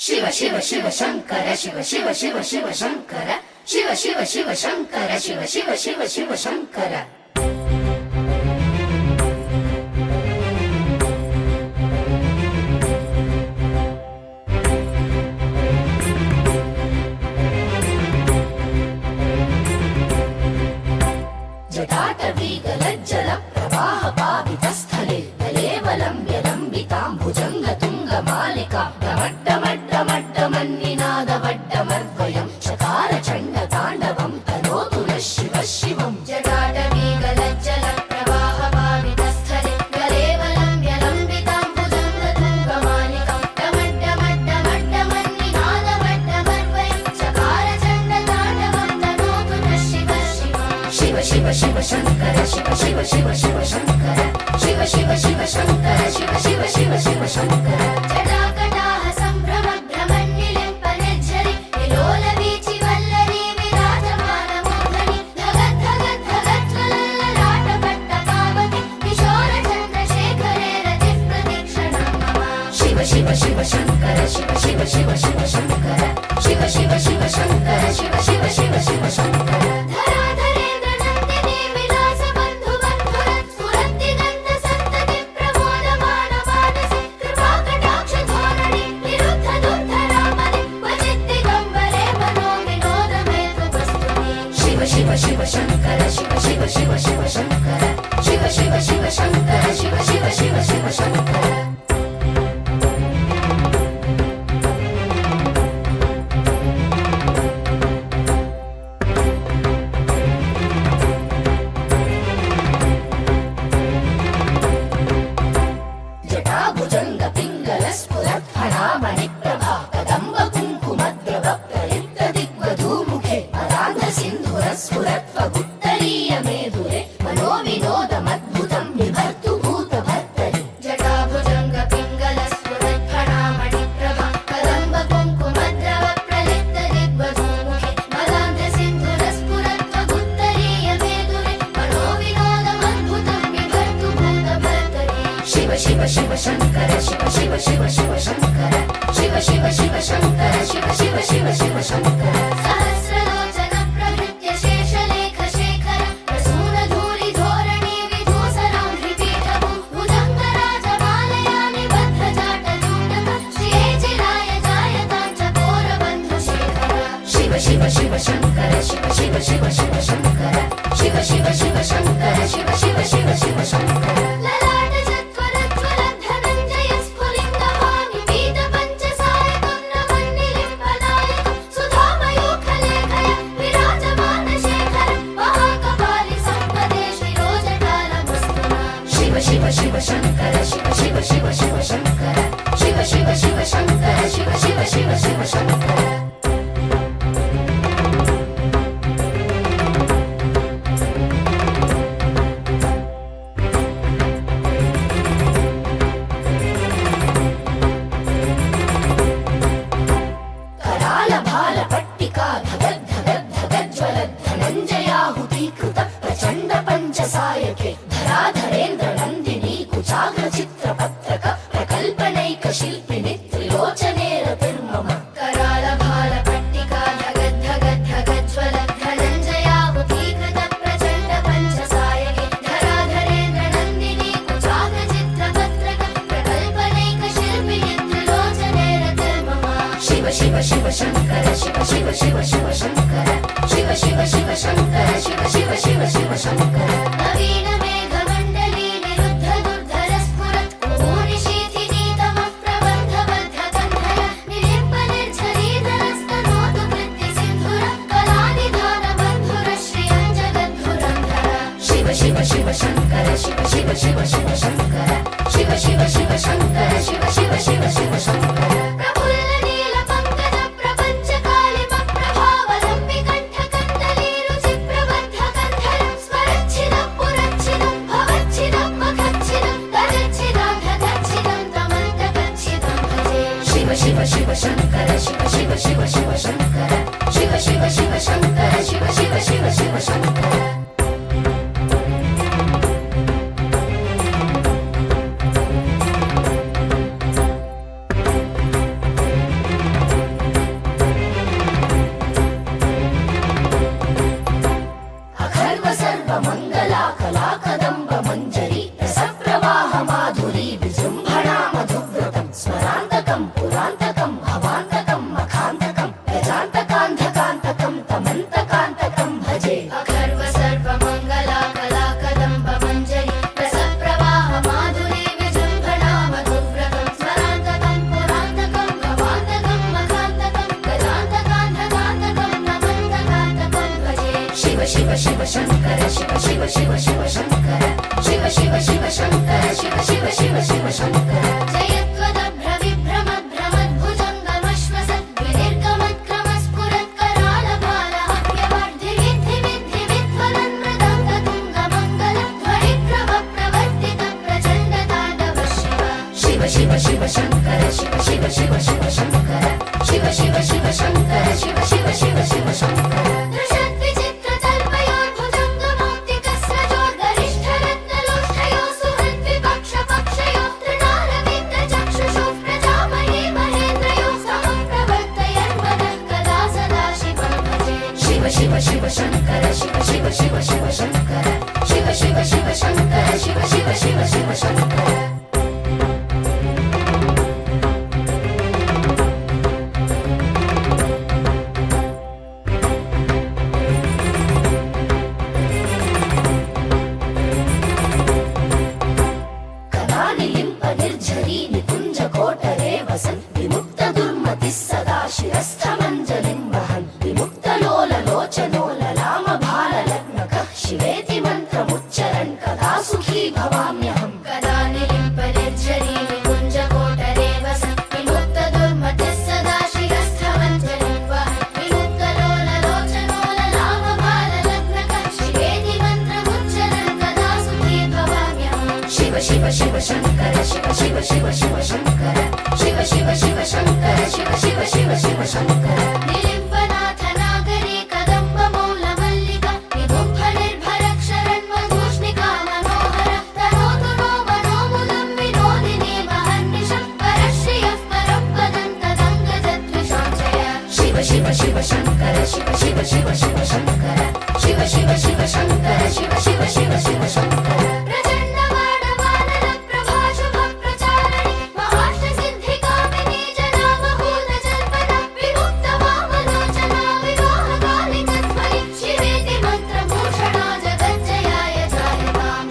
शिव शिव शिव शंकर शिव शिव शिव शिव शंकर शिव शिव शिव शंकर शिव शिव शिव शिव शंकर जटाटवीगलज्जल प्रवाह पावितस्थले गलेवलम्ब्य लम्बितां भुजङ्गतुङ्गमालिका डमड्डमड्डमड्डमन्निनादवड्डमर्वयं चकार चण्डताण्डवं तनोतु नः शिवः शिवम् जटाटवीगलज्जल प्रवाह पावितस्थले गलेवलम्ब्य लम्बितां भुजङ्गतुङ्गमालिका डमड्डमड्डमड्डमन्निनादवड्डमर्वयं चकार चण्डताण्डवं तनोतु नः शिवः शिवम् शिव शिव शिव शंकर शिव शिव शिव शिव शंकर शिव शिव शिव शंकर शिव शिव शिव शिव शंकर जटाकटाह संभ्रम भ्रमन्निलिम्पनिर्झरि विलोलवीचि वल्लरी विराजमानमोहनि धगत् धगत् धगत् लललाटपट्टपावति किशोर चन्द्रशेखरे रतिः प्रतीक्षणं मम शिव शिव शिव शंकर शिव शिव शिव शिव शंकर शिव शिव शिव शंकर शिव शिव शिव शिव शंकर शिव शिव शंकर शिव शिव शिव शिव शंकर शिव शिव शिव शंकर शिव शिव शिव शिव शंकर जटाभुजंग पिंगल स्फुरत् फणामणिप्रभा कदम्ब कुङ्कुमद्रव प्रलिप्त दिग्वधूमुखे मदान्ध सिन्धुर स्फुरत्वगुत्तरीय मेधुरे मनोविनोदमद्भुतं बिभर्तु भूतभर्तरि जटाभुजंग पिंगल स्फुरत् फणामणिप्रभा कदम्ब कुङ्कुमद्रव प्रलिप्त दिग्वधूमुखे मदान्ध सिन्धुर स्फुरत्वगुत्तरीय मेधुरे मनोविनोदमद्भुतं बिभर्तु भूतभर्तरि शिव शिव शिव शंकर शिव शिव शिव शिव शंकर शिव शिव शिव शंकर शिव शिव शिव शिव शंकर सहस्रलोचन प्रभृत्य शेषलेख शेखर प्रसूनधूलि धोरणी विधूसरांध्रिपीठभु भुजङ्गराजमालया निबद्ध जाटजूटक श्रियेचिराय जायतां चकोरबन्धुशेखर शिव शिव शिव शंकर शिव शिव शिव शिव शंकर शिव शिव शिव शंकर शिव शिव शिव शिव शंकर शिव शिव शंकर शिव शिव शिव शिव शंकर शिव शिव शिव शंकर शिव शिव शिव शिव शंकर कराल भाल पट्टिका धगद् धगद् धगज्ज्वलद् धनञ्जयाहुतीकृत प्रचण्ड पञ्चसायके धराधरेन्द्र नन्दिनी कुचाग्र चित्रपत्रक प्रकल्पनैक शिल्पिनि त्रिलोचने रतिर्मम कराल भाल पट्टिका धगद् धगद् धगज्ज्वलद् धनञ्जयाहुतीकृत प्रचण्ड पञ्चसायके धराधरेन्द्र नन्दिनी कुचाग्र चित्रपत्रक प्रकल्पनैक शिल्पिनि त्रिलोचने रतिर्मम शिव शिव शिव शंकर शिव शिव शिव शिव शंकर शिव शिव शिव शंकर शिव शिव शिव शिव शंकर नवीन मेघमण्डली निरुद्ध दुर्धर स्फुरत् कुहूनिशीथिनीतमः प्रबन्धबद्ध कन्धर निलिम्प निर्झरीधरस्तनोतु कृत्तिसिन्धुर कलानिधान बन्धुर श्रियञ्जगद्धुरन्धर शिव शिव शिव शंकर शिव शिव शिव शिव शंकर शिव शिव शिव शंकर शिव शिव शिव शिव शंकर प्रफुल्ल नील पंकज प्रपंच कालिम प्रभावलम्बि कंठ कंदली रुचि प्रबद्ध कंधरं स्मरच्छिदं पुरच्छिदं भवच्छिदं मखच्छिदं गजच्छिदान्धकच्छिदं तमन्तकच्छिदं भजे शिव शिव शिव शंकर शिव शिव शिव शिव शंकर शिव शिव शिव शंकर शिव शिव शिव शिव शंकर शिव शङ्कर शिव शिव शिव शिव शङ्कर शिव शिव शिव शङ्कर शिव शिव शिव शिव शङ्कर शिव शिव शङ्कर शिव शिव शिव शिव शङ्कर शिव शिव शिव शङ्कर शिव शिव शिव शिव शङ्कर शिव शिव शङ्कर शिव शिव शिव शिव शङ्कर शिव शिव शिव शङ्कर शिव शिव शिव शिव शङ्कर सदा शिरस्थमञ्जलिं वहन् विमुक्तलोललोचनो ललामभाललग्नकः शिवेति मन्त्रमुच्चरन् कदा सुखी भवाम्यहम् कदा निलिम्पनिर्झरी निकुञ्जकोटरे वसन् विमुक्तदुर्मतिः सदा शिरस्थमञ्जलिं वहन् विमुक्तलोललोचनो ललामभाललग्नकः शिवेति मन्त्रमुच्चरन् कदा सुखी भवाम्यहम् शिव शिव शिव शङ्कर शिव शिव शिव शिव शङ्कर शिव शिव शिव शङ्कर शिव शिव शिव शिव शङ्कर निलिम्पनाथ नागरी कदम्ब मौल मल्लिका निगुम्भ निर्भरक्षरन्मधूष्णिका मनोहर तनोतु नो मनोमुदं विनोदिनी महर्निशं परश्रियः परं पदं तदङ्गजद्विषाञ्जय शिव शिव शिव शङ्कर शिव शिव शिव शिव शङ्कर शिव शिव शिव शङ्कर शिव शिव शिव शिव शङ्कर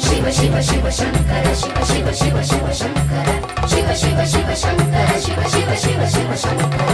शिव शिव शङ्कर शिव शिव शिव शिव शङ्कर शिव शिव शिव शङ्कर शिव शिव शिव शिव शङ्कर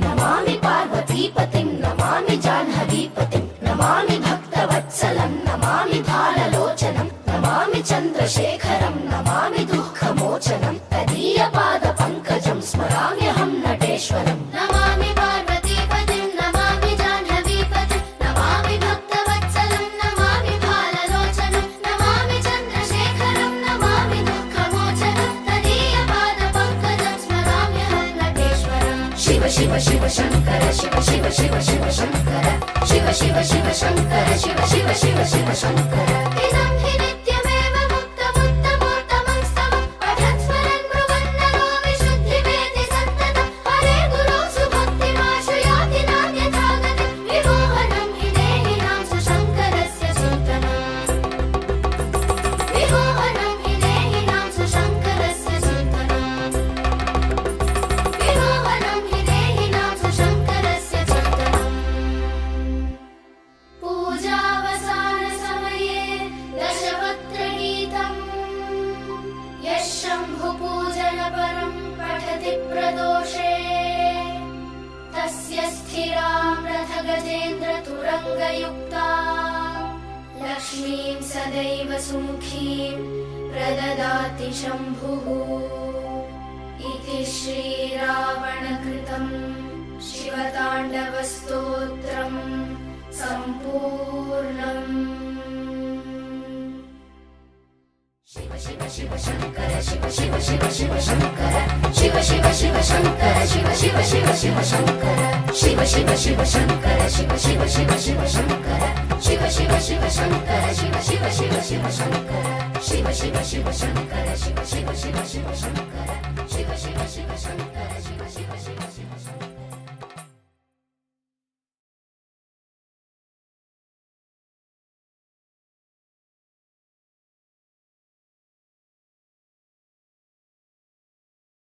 नमामि पार्वतीपतिं नमामि जाह्नवीपतिं नमामि भक्तवत्सलं नमामि भाललोचनं नमामि चन्द्रशेखरं नमामि दुःखमोचनं तदीयपादपङ्कजं स्मराम्यहं नटेश्वरम् नमामि पार्वतीपतिं नमामि जाह्नवीपतिं नमामि भक्तवत्सलं नमामि भाललोचनं नमामि चन्द्रशेखरं नमामि दुःखमोचनं तदीयपादपङ्कजं स्मराम्यहं नटेश्वरम् शिव शिव शिव शङ्कर शिव शिव शिव शिव शङ्कर शिव शिव शिव शङ्कर शिव शिव शिव शिव शङ्कर इदं हि नित्यमेव मुक्तमुत्तमोत्तमं स्तवं पठन् स्मरन् ब्रुवन् नरो विशुद्धिमेति सन्ततं हरे गुरो सुभक्तिमाश्रयाति नान्यथा गतिं विमोहनं हि देहिनां सुशङ्करस्य चिन्तनम् विमोहनं हि देहिनां सुशङ्करस्य चिन्तनम् विमोहनं हि देहिनां सुशङ्करस्य चिन्तनम् पूजावसानसमये दशवक्त्रगीतम् यः शम्भुपूजनपरं पठति प्रदोषे तस्य स्थिरां रथगजेन्द्रतुरङ्गयुक्ता लक्ष्मीं सदैव सुमुखीं प्रददाति शम्भुः इति श्रीरावणकृतं शिवताण्डवस्तोत्रम् सम्पूर्णम् शिव शिव शिव शङ्कर शिव शिव शिव शिव शङ्कर शिव शिव शिव शङ्कर शिव शिव शिव शिव शङ्कर शिव शिव शिव शङ्कर शिव शिव शिव शिव शङ्कर शिव शिव शिव शङ्कर शिव शिव शिव शिव शङ्कर शिव शिव शिव शङ्कर शिव शिव शिव शिव शङ्कर